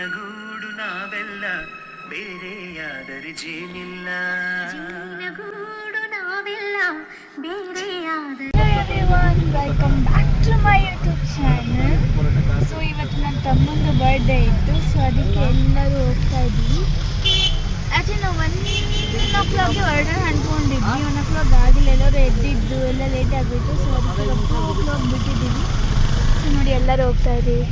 ಜೀವನಗೂಡು ನಾವೆಲ್ಲ ಬೇರೆಯಾದರೆ ಜೀನಿಲ್ಲ. ಜೀವನಗೂಡು ನಾವೆಲ್ಲ ಬೇರೆಯಾದರೆ. Everyone, welcome back to my YouTube channel. So ಇವತ್ತು ನನ್ನ ತಮ್ಮಂದು ಬರ್ಡೇ ಇತ್ತು, ಸೊ ಅದಕ್ಕೆ ಎಲ್ಲರೂ ಹೋಗ್ತಾ ಇದ್ವಿ. ಆ್ಯಕ್ಚುಲಿ ನಾವು 1 o'clock ಹೊರಡೋಣ ಅಂದ್ಕೊಂಡಿದ್ವಿ. 1 o'clock ಆಗಿಲ್ಲ, ಎಲ್ಲರೂ ಎದ್ದಿದ್ದು ಎಲ್ಲ ಲೇಟ್ ಆಗಿಬಿಟ್ಟು. ಸೊ ಅದಕ್ಕೆ 2 o'clock ಬಿಟ್ಟಿದ್ದೀವಿ. ಸೊ ನೋಡಿ ಎಲ್ಲರೂ ಹೋಗ್ತಾ ಇದ್ದೀವಿ.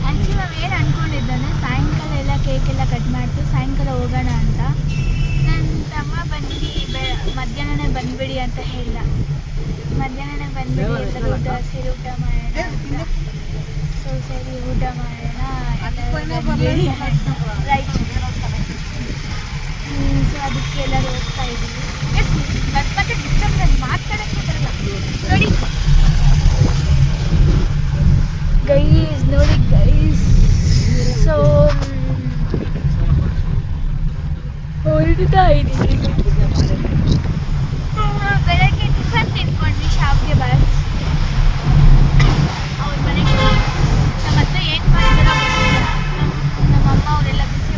ಆ್ಯಕ್ಚುಲಿ ನಾವು ಏನು ಅಂದ್ಕೊಂಡಿದ್ದಾನೆ, ಸಾಯಂಕಾಲ ಎಲ್ಲ ಕೇಕೆಲ್ಲ ಕಟ್ ಮಾಡ್ತೀವಿ, ಸಾಯಂಕಾಲ ಹೋಗೋಣ ಅಂತ. ನನ್ನ ತಮ್ಮ ಮಧ್ಯಾಹ್ನನೇ ಬಂದುಬಿಡಿ ಅಂತ ಹೇಳಿದ. ಮಧ್ಯಾಹ್ನನೇ ಬಂದುಬಿಡಿ, ಎಲ್ಲರೂ ಸೇರಿ ಊಟ ಮಾಡೋಣ ಅಂತ. ಸೊ ಸರಿ ಊಟ ಮಾಡೋಣ ರೈಟ್. ಸೊ ಅದಕ್ಕೆ ಎಲ್ಲರೂ ಹೋಗ್ತಾ ಇದ್ದೀವಿ. ಮತ್ತೆ ಡಿಸ್ಟರ್ಬ್ ಮಾತಾಡೋಕ್ಕೆ ಬರಲ್ಲ ನೋಡಿ ಗೈಸ್, ನೋಡಿ ಗೈಸ್. ಸೊ ಹೊರಡ್ತಾ ಇದ್ದೀವಿ. ಬೆಳಗ್ಗೆ ಟಿಫನ್ ತಿನ್ಕೊಂಡ್ವಿ, ಶಾವಿಗೆ ಬಾತ್. ಅವ್ರ ಮನೆಗೆ ನಮ್ಮ ಹತ್ರ ಏನು ಮಾಡಿದಾರೋ ಗೊತ್ತಿಲ್ಲ. ನಮ್ಮಮ್ಮ ಅವರೆಲ್ಲ ಬಿಸಿ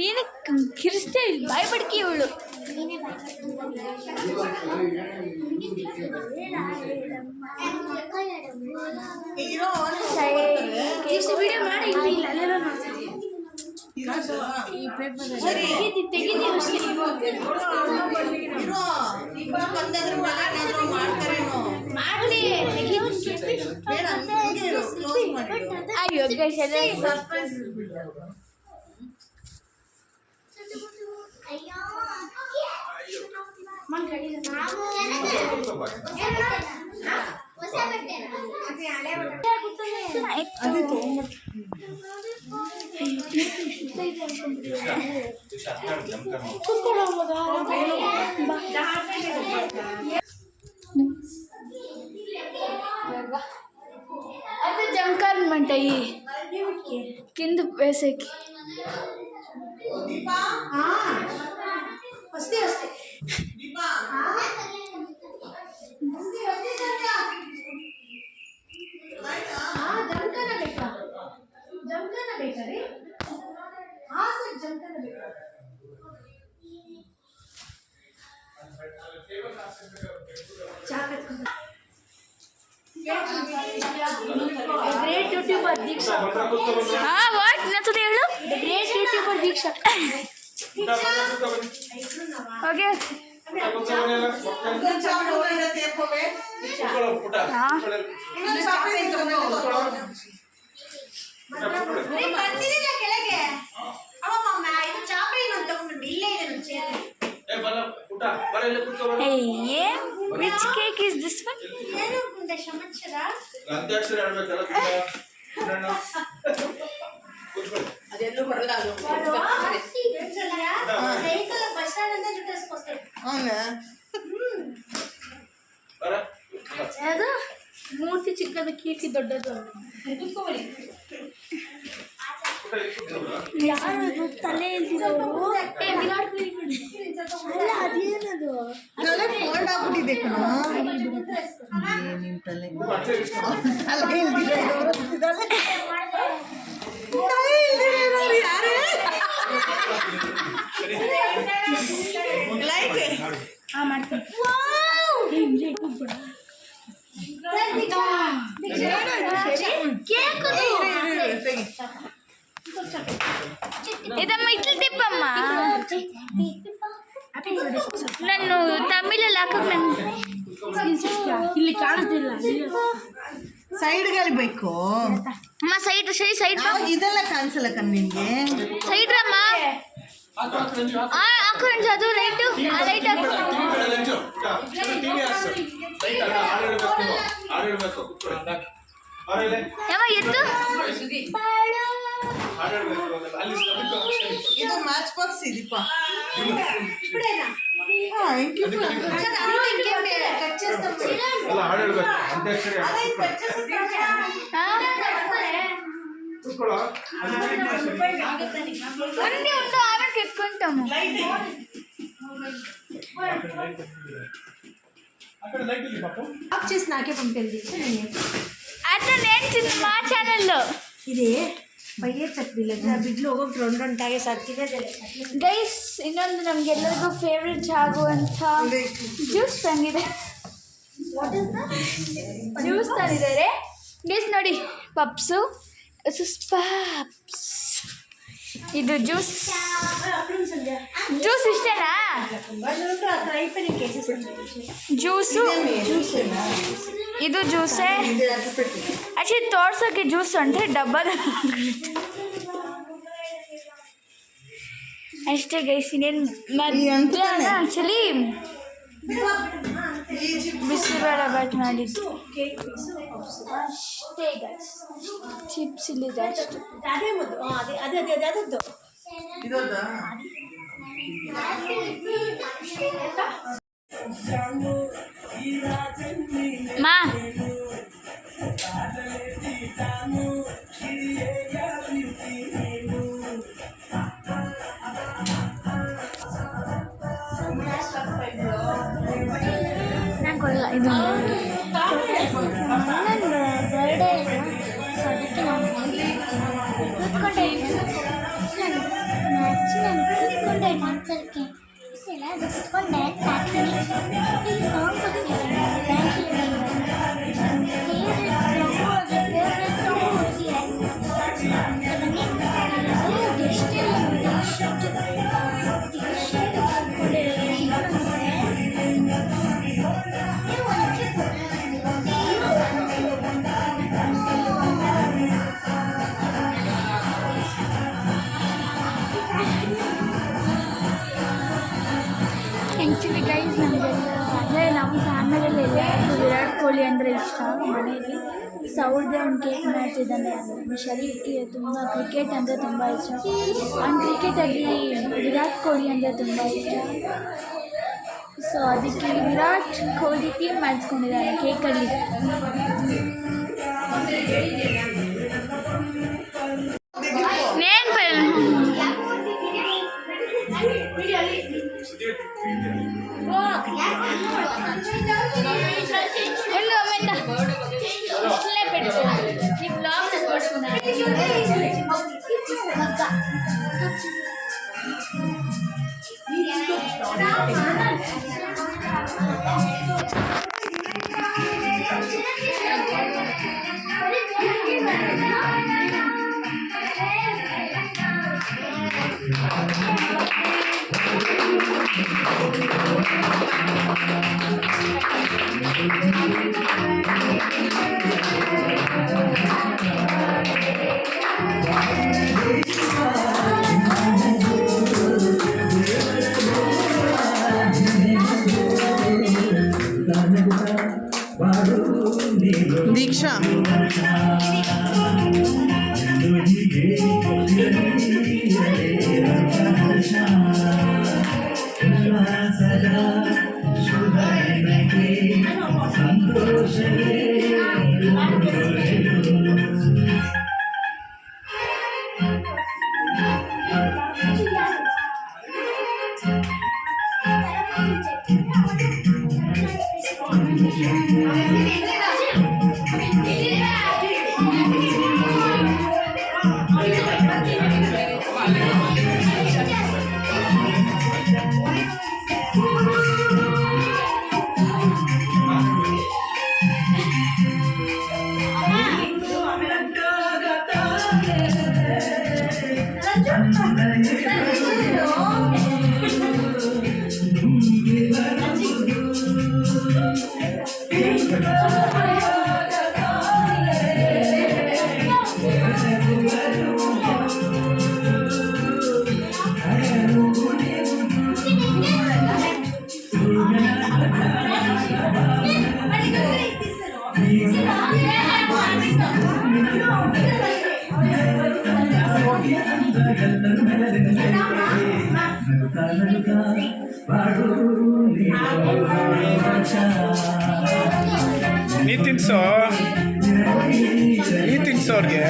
ಏನಕ್ಕೆ ಕಿರಿಸ್ತೇ ಇಲ್ಲ, ಬಾಯಿ ಬಡ್ಕಿ ಇವಳು. అది జంకర్మంటాయి కింద వేసేకి. వస్తే వస్తే ಜಂಕನ ಬೇಕಾರೆ. ಹಾ ಸರ್, ಜಂಕನ ಬೇಕಾ. Great YouTuber Deeksha. ಹಾ ವಾಟ್ ನತ್ತದೆ ಹೇಳು. Great YouTuber Deeksha. Okay which cake is this one? ಅದೆಲ್ಲೂ ಬರಲ್ಲ. ಅದು ಮೂರ್ತಿ ಚಿಕ್ಕದು, ಕೀರ್ತಿ ದೊಡ್ಡದು. ಯಾರು ತಲೆ ಇಲ್ದಿರೋರು ಅದೇನದು ಆಗ್ಬಿಟ್ಟಿದೆ ಯಾರೇ ಮಾಡ್ತೀನಿ. ಇದಮ್ಮ ಇಟ್ಲು ತಿಪ್ಪಮ್ಮ. ನಾನು ತಮಿಳಲ್ಲಿ ಹಾಕಕ್ಕೆ ಇಲ್ಲಿ ಕಾಣಿಸ್ತಿಲ್ಲ. ಸೈಡ್ಗೆ ಬೇಕು ಅಮ್ಮ, ಸೈಡ್ ಸೈಡ್ ಇದೆಲ್ಲ ಕಾಣಿಸಲ್ಲ ನಿನ್ಗೆ. ಸೈಡ್ ರಮ್ಮ ಹಾಕೊಂಡು ಅದು ಲೈಟು ಲೈಟ್ ಹಾಕು. ಯಾವ ಎತ್ತು ಇದು ಮ್ಯಾಚ್ ಬಾಕ್ಸ್ ಇದೀಪ ఉండి ఉండు ఆవిడకి ఎత్తుకుంటాము చేసి నాకే పంపింది అట్లా నేను మా ఛానల్లో ఇదే ಬೈಯೇ ಚಕ್ರಿಲ್ಲ ಬಿಡ್ಲು ಹೋಗೋಕೆ ರೌಂಡ್ ಆಗಿ ಸಾಕ್ತಿದೆ ಗೈಸ್ ಇನ್ನೊಂದು ನಮಗೆಲ್ಲರಿಗೂ ಫೇವ್ರೆಟ್ ಆಗುವಂಥ ಜ್ಯೂಸ್ ತಂದಿದೆ ಜ್ಯೂಸ್ ತಂದಿದ್ದಾರೆ ಗೈಸ್ ನೋಡಿ ಪಪ್ಸು ಪಪ್ಸ್ ಇದು ಜ್ಯೂಸ್ ಜ್ಯೂಸ್ ಇಷ್ಟೇನಾ ಜ್ಯೂಸು ಇದು ಜ್ಯೂಸೇ ಆಕ್ಚುಲಿ ತೋರ್ಸೋಕ್ಕೆ ಜ್ಯೂಸ್ ಅಂದರೆ ಡಬ್ಬದ ಅಷ್ಟೇ ಗೈಸ್ ಇನ್ನೇನು ಮಧ್ಯಾಹ್ನ ಆ್ಯಕ್ಚುಲಿ ಬಿಸಿಬೇಳೆ ಬಾತ್ ಮಾಡಿದ್ದು ಅಷ್ಟೇ ಗೈಸ್ ಚಿಪ್ಸ್ ಇಲ್ಲಿದೆ ಅಷ್ಟೇ ಅದೇ ಮುದ್ದು ಅದೇ ಅದೇ ಅದೇ ಅದದ್ದು ಮಾ ನಾನು ಕೊಡಲ್ಲ ಇದು ನನ್ನ ಬರ್ಡೇ ಸೊ ಅದಕ್ಕೆ ನಾನು ಕೂತ್ಕೊಂಡೆ ಕೂತ್ಕೊಂಡೆ ಮಾತಾಡ್ಕೆ ಕೂತ್ಕೊಂಡೆ ಸಾಕ್ತೀನಿ ಈ ಸಾಂಗ್ ಆ್ಯಕ್ಚುಲಿ ಗೈಸ್ ನಮಗೆಲ್ಲ ಅಂದರೆ ನಮ್ಮ ಫ್ಯಾಮಿಲಿಯಲ್ಲಿ ಎಲ್ಲರಿಗೂ ವಿರಾಟ್ ಕೊಹ್ಲಿ ಅಂದರೆ ಇಷ್ಟ ಮನೆಯಲ್ಲಿ ಸೊ ಅವ್ರದ್ದೇ ಒಂದು ಕೇಕ್ ಮ್ಯಾಚ್ ಇದ್ದಾನೆ ಶರೀರ್ಗೆ ತುಂಬ ಕ್ರಿಕೆಟ್ ಅಂದರೆ ತುಂಬ ಇಷ್ಟ ಅವ್ನು ಕ್ರಿಕೆಟಲ್ಲಿ ವಿರಾಟ್ ಕೊಹ್ಲಿ ಅಂದರೆ ತುಂಬ ಇಷ್ಟ ಸೊ ಅದಕ್ಕೆ ವಿರಾಟ್ ಕೊಹ್ಲಿ ಟೀಮ್ ಮಾಡಿಸ್ಕೊಂಡಿದ್ದಾನೆ ಕೇಕಲ್ಲಿ ಒಂದು ಅಮ್ಮೆಂದ ಇಷ್ಟಲೇ ಬಿಟ್ಟು ಈ ಬ್ಲಾಗ್ ದೀಕ್ಷಾ Yeah. ನೀ ತಿನ್ಸೋ ಅವ್ರಿಗೆ.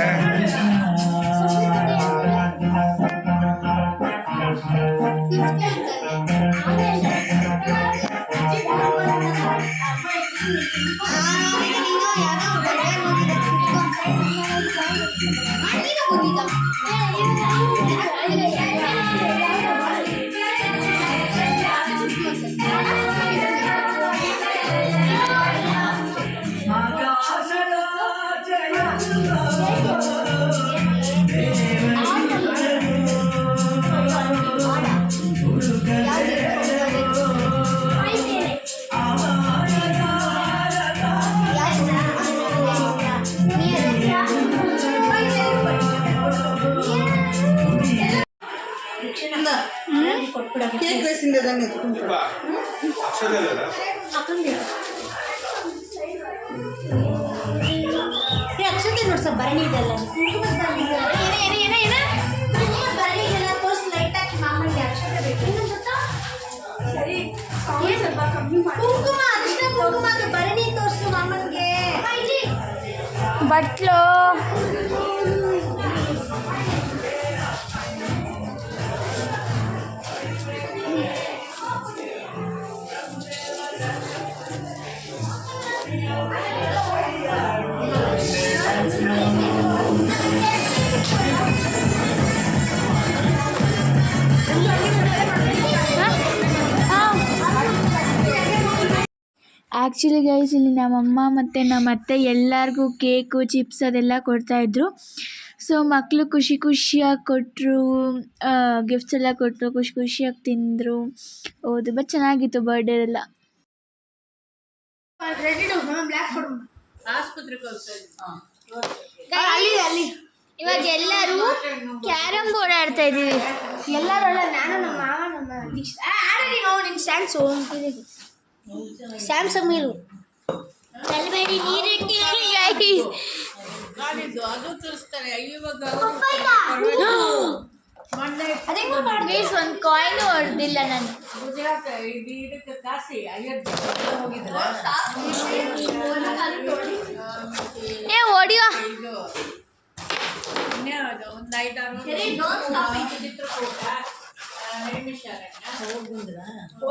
ಕೇಕ್ ಬೇಸಿಂದ ಅದನ್ನು ಎತ್ಕೊಂಡು ಅಕ್ಷತೆ ನೋಡಿ ಸರ್ ಭರಣಿ ಇದೆಲ್ಲ ಭರಣಿ ಇದೆಲ್ಲ ತೋರಿಸಿ ಲೈಟ್ ಹಾಕಿ ಮಾಮೂಲಿ ಅಕ್ಷತೆ ಬೇಕು ಕುಂಕುಮ ಅರಿಶಿನ ಕುಂಕುಮ ಅದು ಭರಣಿ ತೋರಿಸು ಮಾಮನ್ಗೆ ಬಟ್ಲು ಆ್ಯಕ್ಚುಲಿ ಗೈಸ್ ಇಲ್ಲಿ ನಮ್ಮಮ್ಮ ಮತ್ತು ನಮ್ಮ ಅತ್ತೆ ಎಲ್ಲರಿಗೂ ಕೇಕು ಚಿಪ್ಸ್ ಅದೆಲ್ಲ ಕೊಡ್ತಾಯಿದ್ರು. ಸೊ ಮಕ್ಕಳು ಖುಷಿಯಾಗಿ ಕೊಟ್ಟರು, ಗಿಫ್ಟ್ಸ್ ಎಲ್ಲ ಕೊಟ್ಟರು, ಖುಷಿಯಾಗಿ ತಿಂದರು. ಹೌದು, ತುಂಬ ಚೆನ್ನಾಗಿತ್ತು ಬರ್ಡೇ ಎಲ್ಲ. ಇವಾಗ ಎಲ್ಲರೂ ಕ್ಯಾರಮ್ ಬೋರ್ಡ್ ಆಡ್ತಾ ಇದ್ದೀವಿ. ಎಲ್ಲರೂ ನಾನು ನಮ್ಮ ಮಾವ ನಮ್ಮ ದೀಕ್ಷಾ ನಿನ್ನ ಸ್ಯಾಮ್ಸಂಗ್ ಮೀರು ತಲೆಬೇಡಿ ನೀರಿಟ್ಟಿ ಒಂದು ಕಾಯಿನ್ ಹೊಡೆದಿಲ್ಲ ನಾನು. ಹೊಡಿಯೋ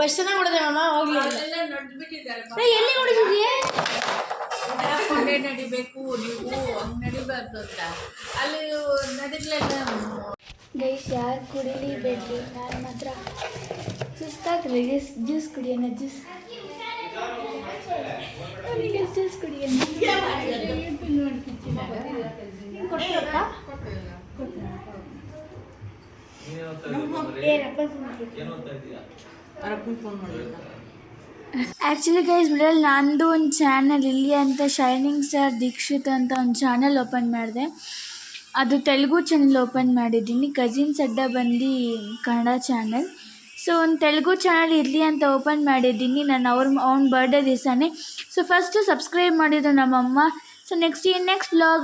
ಎಷ್ಟು ಚೆನ್ನಾಗಿ ಹೊಡೆದೆ ಮಾಮ ಹೋಗ್ಲಿ ಎಲ್ಲಿ ಹೊಡಿದ್ರಿ ನಡಿಬೇಕು ನೀವು ಹಂಗೆ ನಡಿಬಾರ್ದು ಅಂತ ಅಲ್ಲಿ ನಡಿಗ್ಲೆಲ್ಲ. ಗೈಸ್ ಯಾರು ಕುಡಿಲಿ ಬೇಡ್ರಿ, ನಾನು ಮಾತ್ರ ಸುಸ್ತಾಗ್ರಿ. ಜ್ಯೂಸ್ ಕುಡಿಯೋಣ, ಜ್ಯೂಸ್ ಕುಡಿಯೋಣ. ಆ್ಯಕ್ಚುಲಿ ಗೈಸ್ ಬಿಡಲ್ಲಿ ನಂದು ಒಂದು ಚಾನಲ್ ಇಲ್ಲಿ ಅಂತ ಶೈನಿಂಗ್ ಸ್ಟಾರ್ ದೀಕ್ಷಿತ್ ಅಂತ ಒಂದು ಚಾನಲ್ ಓಪನ್ ಮಾಡಿದೆ. ಅದು ತೆಲುಗು ಚಾನಲ್ ಓಪನ್ ಮಾಡಿದ್ದೀನಿ. ಕಸಿನ್ಸ್ ಅಡ್ಡ ಬಂದು ಕನ್ನಡ ಚಾನಲ್. ಸೊ ಒಂದು ತೆಲುಗು ಚಾನಲ್ ಇರಲಿ ಅಂತ ಓಪನ್ ಮಾಡಿದ್ದೀನಿ ನಾನು ಅವ್ನ ಬರ್ಡೇ ದಿವಸನೇ. ಸೊ ಫಸ್ಟು ಸಬ್ಸ್ಕ್ರೈಬ್ ಮಾಡಿದ್ದು ನಮ್ಮಮ್ಮ. So next vlog